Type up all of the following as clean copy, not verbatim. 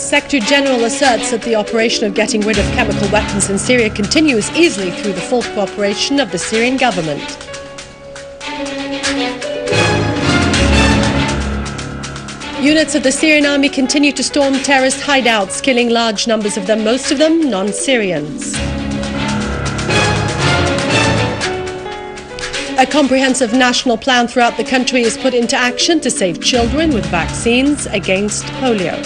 Defense Secretary General asserts that the operation of getting rid of chemical weapons in Syria continues easily through the full cooperation of the Syrian government. Units of the Syrian army continue to storm terrorist hideouts, killing large numbers of them, most of them non-Syrians. A comprehensive national plan throughout the country is put into action to save children with vaccines against polio.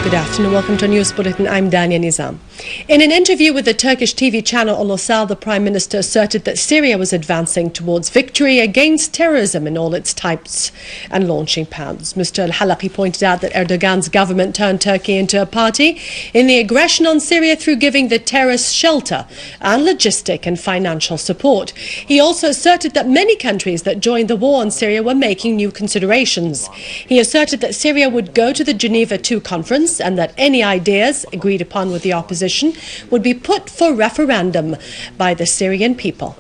Good afternoon, welcome to our News Bulletin. I'm Dania Nizam. In an interview with the Turkish TV channel Olusal, the Prime Minister asserted that Syria was advancing towards victory against terrorism in all its types and launching pads. Mr. Al-Halaqi pointed out that Erdogan's government turned Turkey into a party in the aggression on Syria through giving the terrorists shelter and logistic and financial support. He also asserted that many countries that joined the war on Syria were making new considerations. He asserted that Syria would go to the Geneva II conference and that any ideas agreed upon with the opposition would be put for referendum by the Syrian people.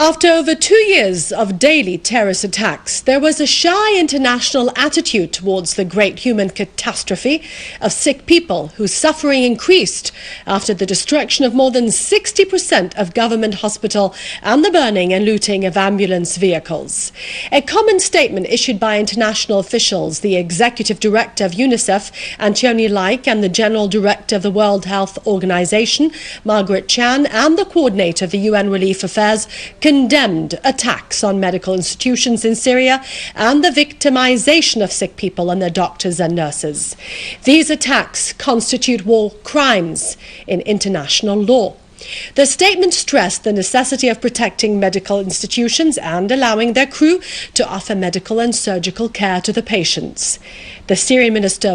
After over 2 years of daily terrorist attacks, there was a shy international attitude towards the great human catastrophe of sick people whose suffering increased after the destruction of more than 60% of government hospital and the burning and looting of ambulance vehicles. A common statement issued by international officials, the Executive Director of UNICEF, Anthony Laik, and the General Director of the World Health Organization, Margaret Chan, and the Coordinator of the UN Relief Affairs, condemned attacks on medical institutions in Syria and the victimization of sick people and their doctors and nurses. These attacks constitute war crimes in international law. The statement stressed the necessity of protecting medical institutions and allowing their crew to offer medical and surgical care to the patients. The Syrian Ministry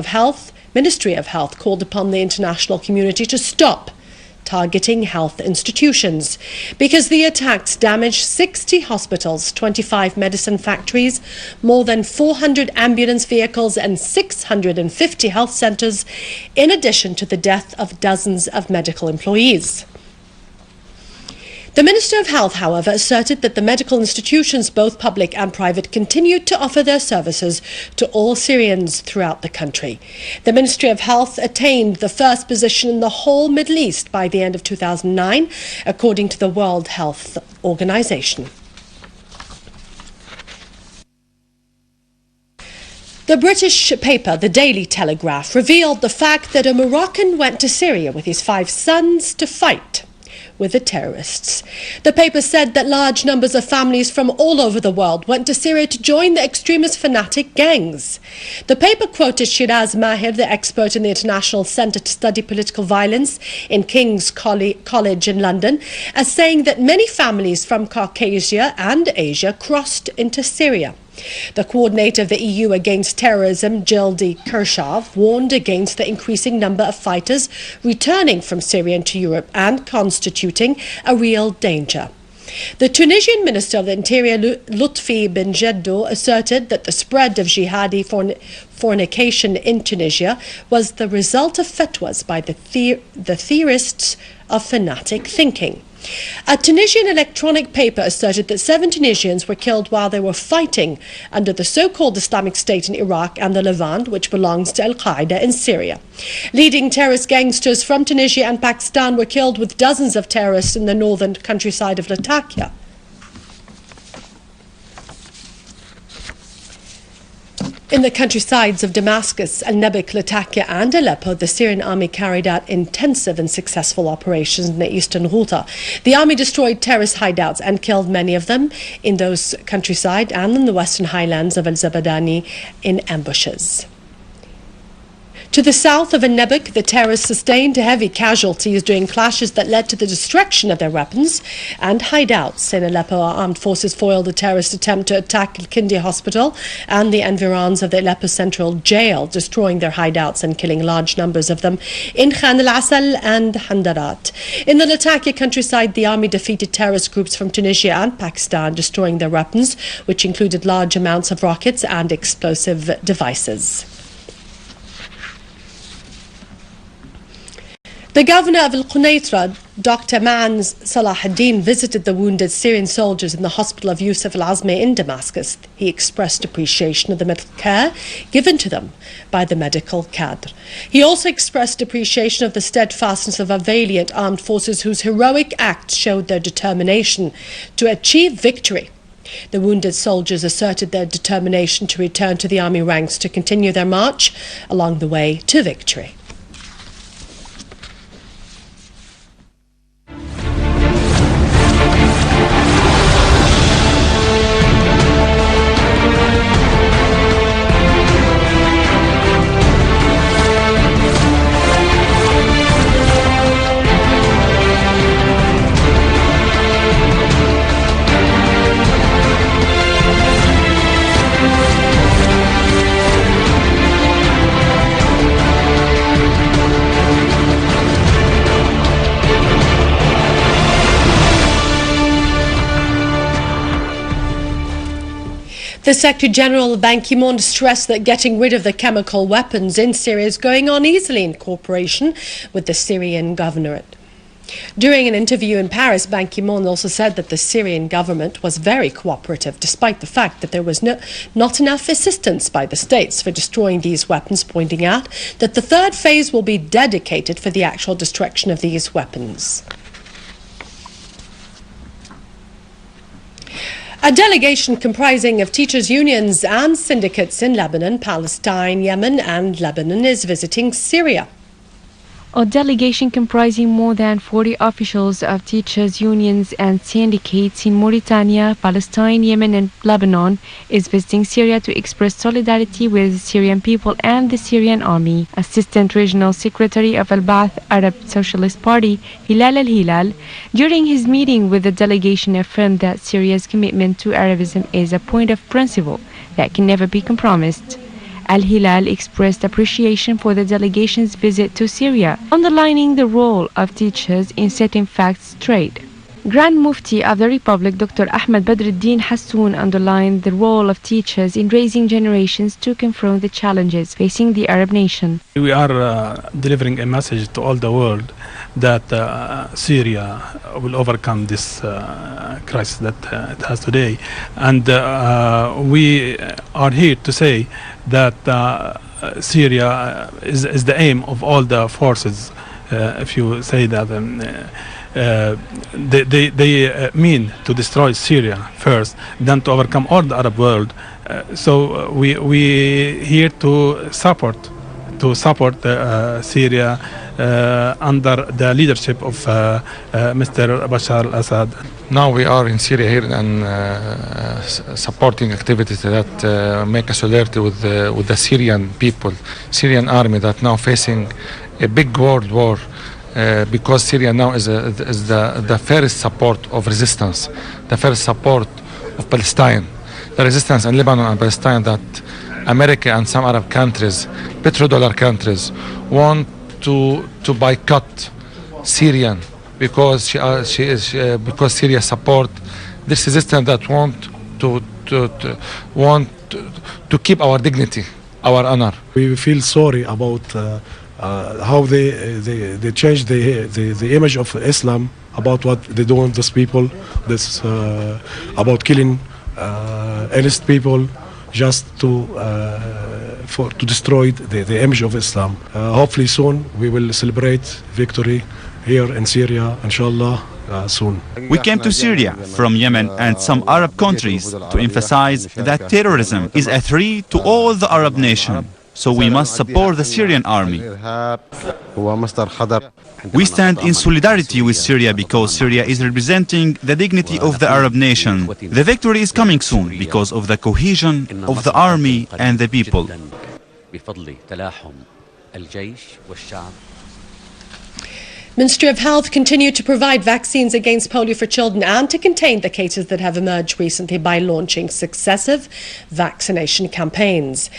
of Health called upon the international community to stop targeting health institutions because the attacks damaged 60 hospitals, 25 medicine factories, more than 400 ambulance vehicles and 650 health centers, in addition to the death of dozens of medical employees. The Minister of Health, however, asserted that the medical institutions, both public and private, continued to offer their services to all Syrians throughout the country. The Ministry of Health attained the first position in the whole Middle East by the end of 2009, according to the World Health Organization. The British paper, the Daily Telegraph, revealed the fact that a Moroccan went to Syria with his 5 sons to fight with the terrorists. The paper said that large numbers of families from all over the world went to Syria to join the extremist fanatic gangs. The paper quoted Shiraz Mahir, the expert in the International Centre to Study Political Violence in King's College in London, as saying that many families from Caucasia and Asia crossed into Syria. The coordinator of the EU against terrorism, Jill D. Kershaw, warned against the increasing number of fighters returning from Syria into Europe and constituting a real danger. The Tunisian Minister of the Interior, Lutfi Ben Jeddo, asserted that the spread of jihadi fornication in Tunisia was the result of fatwas by the theorists of fanatic thinking. A Tunisian electronic paper asserted that 7 Tunisians were killed while they were fighting under the so-called Islamic State in Iraq and the Levant, which belongs to Al-Qaeda in Syria. Leading terrorist gangsters from Tunisia and Pakistan were killed, with dozens of terrorists in the northern countryside of Latakia. In the countrysides of Damascus, Al-Nabik, Latakia and Aleppo, the Syrian army carried out intensive and successful operations in the eastern Ghouta. The army destroyed terrorist hideouts and killed many of them in those countryside and in the western highlands of Al-Zabadani in ambushes. To the south of Ennebek, the terrorists sustained heavy casualties during clashes that led to the destruction of their weapons and hideouts. In Aleppo, armed forces foiled a terrorist attempt to attack Al-Kindi hospital and the environs of the Aleppo Central Jail, destroying their hideouts and killing large numbers of them in Khan al-Asal and Handarat. In the Latakia countryside, the army defeated terrorist groups from Tunisia and Pakistan, destroying their weapons, which included large amounts of rockets and explosive devices. The governor of Al-Quneitra, Dr. Mans Salahuddin, visited the wounded Syrian soldiers in the hospital of Yusuf al-Azmi in Damascus. He expressed appreciation of the medical care given to them by the medical cadre. He also expressed appreciation of the steadfastness of our valiant armed forces whose heroic acts showed their determination to achieve victory. The wounded soldiers asserted their determination to return to the army ranks to continue their march along the way to victory. The Secretary General of Ban Ki-moon stressed that getting rid of the chemical weapons in Syria is going on easily in cooperation with the Syrian governorate. During an interview in Paris, Ban Ki-moon also said that the Syrian government was very cooperative, despite the fact that there was not enough assistance by the states for destroying these weapons, pointing out that the third phase will be dedicated for the actual destruction of these weapons. A delegation comprising of teachers' unions and syndicates in Lebanon, Palestine, Yemen and Lebanon is visiting Syria. A delegation comprising more than 40 officials of teachers' unions and syndicates in Mauritania, Palestine, Yemen and Lebanon is visiting Syria to express solidarity with the Syrian people and the Syrian army. Assistant Regional Secretary of Al-Ba'ath Arab Socialist Party, Hilal al-Hilal, during his meeting with the delegation affirmed that Syria's commitment to Arabism is a point of principle that can never be compromised. Al-Hilal expressed appreciation for the delegation's visit to Syria, underlining the role of teachers in setting facts straight. Grand Mufti of the Republic, Dr. Ahmed Badruddin Hassoun, underlined the role of teachers in raising generations to confront the challenges facing the Arab nation. We are delivering a message to all the world that Syria will overcome this crisis that it has today. And we are here to say that Syria is the aim of all the forces. If you say that they mean to destroy Syria first, then to overcome all the Arab world. So we here to support Syria under the leadership of Mr. Bashar al-Assad. Now we are in Syria here and supporting activities that make a solidarity with the Syrian people, Syrian army that now facing a big world war. Because Syria now is the first support of resistance, the first support of Palestine, the resistance in Lebanon and Palestine that America and some Arab countries, petrodollar countries, want to boycott Syrian because because Syria support this resistance that want to keep our dignity, our honor. We feel sorry about how they change the image of Islam, about what they do with these people, about killing innocent people just to destroy the image of Islam. Hopefully soon we will celebrate victory here in Syria, inshallah, soon. We came to Syria from Yemen and some Arab countries to emphasize that terrorism is a threat to all the Arab nations. So we must support the Syrian army. We stand in solidarity with Syria because Syria is representing the dignity of the Arab nation. The victory is coming soon because of the cohesion of the army and the people. الجيش والشعب. Ministry of Health continued to provide vaccines against polio for children and to contain the cases that have emerged recently by launching successive vaccination campaigns.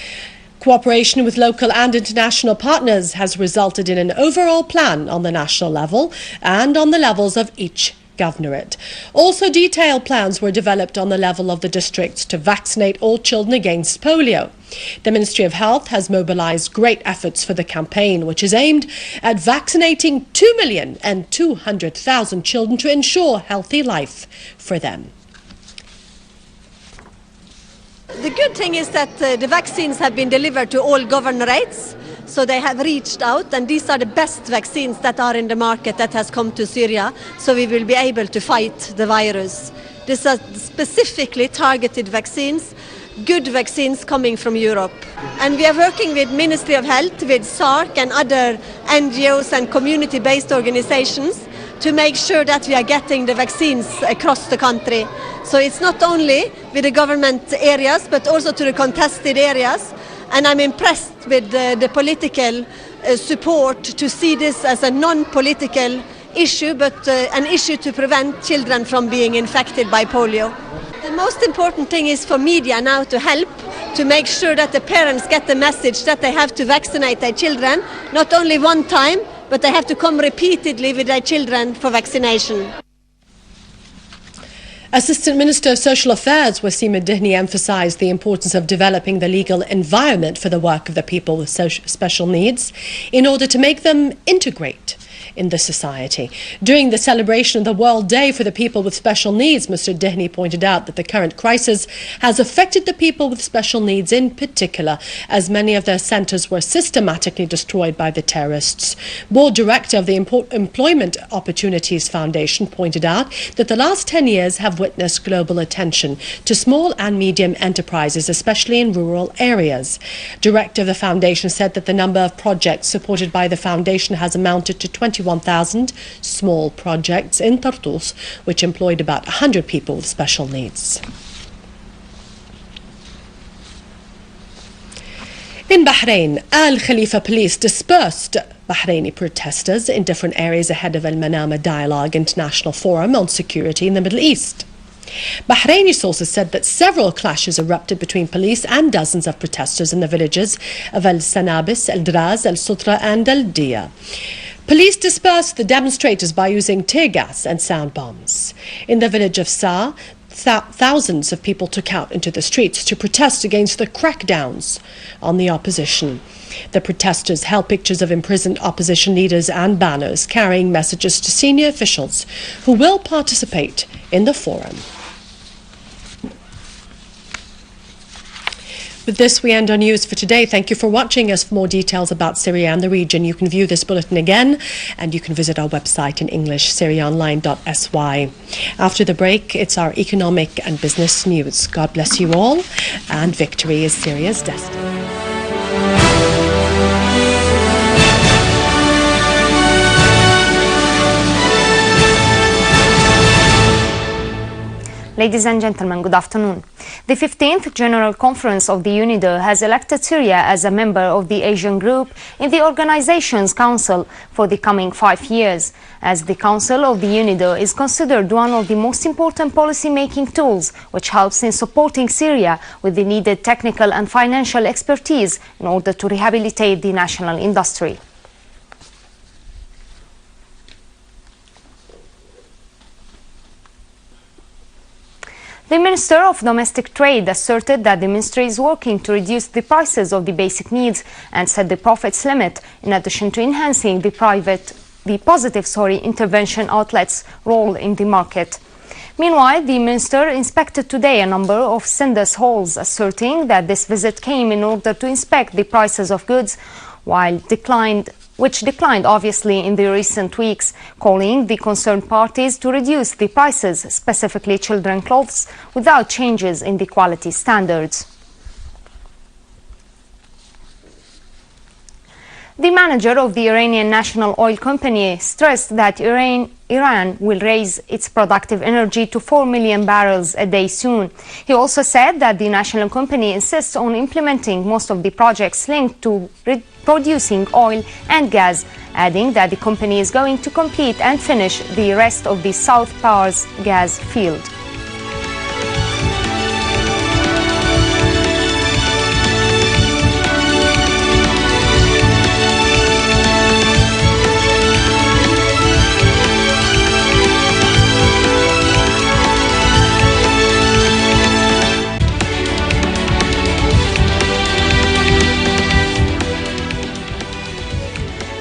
Cooperation with local and international partners has resulted in an overall plan on the national level and on the levels of each governorate. Also, detailed plans were developed on the level of the districts to vaccinate all children against polio. The Ministry of Health has mobilised great efforts for the campaign, which is aimed at vaccinating 2,200,000 children to ensure healthy life for them. The good thing is that the vaccines have been delivered to all governorates, so they have reached out, and these are the best vaccines that are in the market that has come to Syria, so we will be able to fight the virus. These are specifically targeted vaccines, good vaccines coming from Europe. And we are working with Ministry of Health, with SARC and other NGOs and community-based organizations to make sure that we are getting the vaccines across the country. So it's not only with the government areas, but also to the contested areas. And I'm impressed with the political support to see this as a non-political issue, but an issue to prevent children from being infected by polio. The most important thing is for media now to help to make sure that the parents get the message that they have to vaccinate their children, not only one time, but they have to come repeatedly with their children for vaccination. Assistant Minister of Social Affairs Wasim Dihni emphasised the importance of developing the legal environment for the work of the people with special needs in order to make them integrate in the society. During the celebration of the World Day for the People with Special Needs, Mr. Dihni pointed out that the current crisis has affected the people with special needs in particular, as many of their centres were systematically destroyed by the terrorists. Board Director of the Employment Opportunities Foundation pointed out that the last 10 years have witnessed global attention to small and medium enterprises, especially in rural areas. Director of the foundation said that the number of projects supported by the foundation has amounted to 21,000 small projects in Tartus, which employed about 100 people with special needs. In Bahrain, Al Khalifa police dispersed Bahraini protesters in different areas ahead of Al Manama Dialogue International Forum on Security in the Middle East. Bahraini sources said that several clashes erupted between police and dozens of protesters in the villages of Al Sanabis, Al Draz, Al Sutra and Al Dia. Police dispersed the demonstrators by using tear gas and sound bombs. In the village of Sa, thousands of people took out into the streets to protest against the crackdowns on the opposition. The protesters held pictures of imprisoned opposition leaders and banners carrying messages to senior officials who will participate in the forum. With this, we end our news for today. Thank you for watching us. For more details about Syria and the region, you can view this bulletin again, and you can visit our website in English, syriaonline.sy. After the break, it's our economic and business news. God bless you all, and victory is Syria's destiny. Ladies and gentlemen, good afternoon. The 15th General Conference of the UNIDO has elected Syria as a member of the Asian Group in the organization's council for the coming 5 years, as the Council of the UNIDO is considered one of the most important policy-making tools, which helps in supporting Syria with the needed technical and financial expertise in order to rehabilitate the national industry. The Minister of Domestic Trade asserted that the ministry is working to reduce the prices of the basic needs and set the profits limit, in addition to enhancing the positive intervention outlets' role in the market. Meanwhile, the minister inspected today a number of Sindus halls, asserting that this visit came in order to inspect the prices of goods, which declined obviously in the recent weeks, calling the concerned parties to reduce the prices, specifically children's clothes, without changes in the quality standards. The manager of the Iranian National Oil Company stressed that Iran will raise its productive energy to 4 million barrels a day soon. He also said that the national company insists on implementing most of the projects linked to producing oil and gas, adding that the company is going to complete and finish the rest of the South Pars gas field.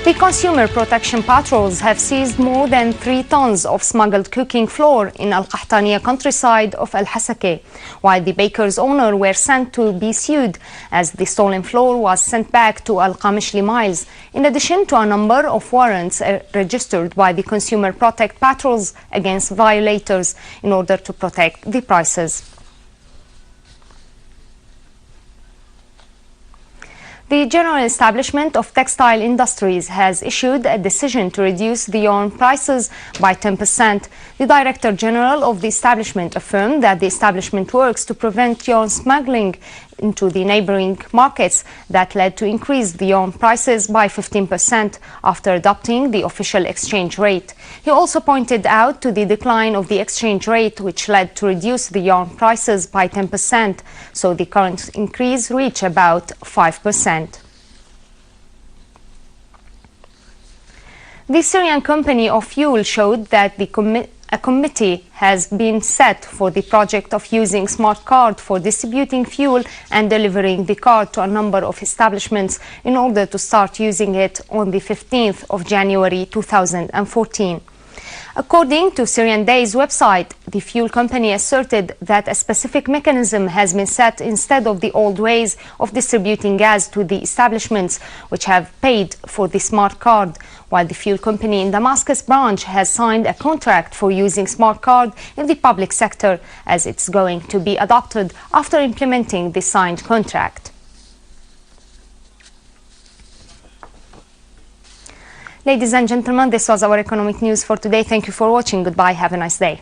The consumer protection patrols have seized more than 3 tons of smuggled cooking flour in Al-Qahtaniya countryside of Al-Hasake, while the baker's owner were sent to be sued as the stolen flour was sent back to Al-Qamishli mines, in addition to a number of warrants registered by the consumer protect patrols against violators in order to protect the prices. The General Establishment of Textile Industries has issued a decision to reduce the yarn prices by 10%. The Director General of the establishment affirmed that the establishment works to prevent yarn smuggling into the neighboring markets that led to increase the yarn prices by 15% after adopting the official exchange rate. He also pointed out to the decline of the exchange rate, which led to reduce the yarn prices by 10%, so the current increase reached about 5%. The Syrian Company of Fuel showed that a committee has been set for the project of using smart card for distributing fuel and delivering the card to a number of establishments in order to start using it on the 15th of January 2014. According to Syrian Day's website, the fuel company asserted that a specific mechanism has been set instead of the old ways of distributing gas to the establishments which have paid for the smart card, while the fuel company in Damascus branch has signed a contract for using smart card in the public sector, as it's going to be adopted after implementing the signed contract. Ladies and gentlemen, this was our economic news for today. Thank you for watching. Goodbye. Have a nice day.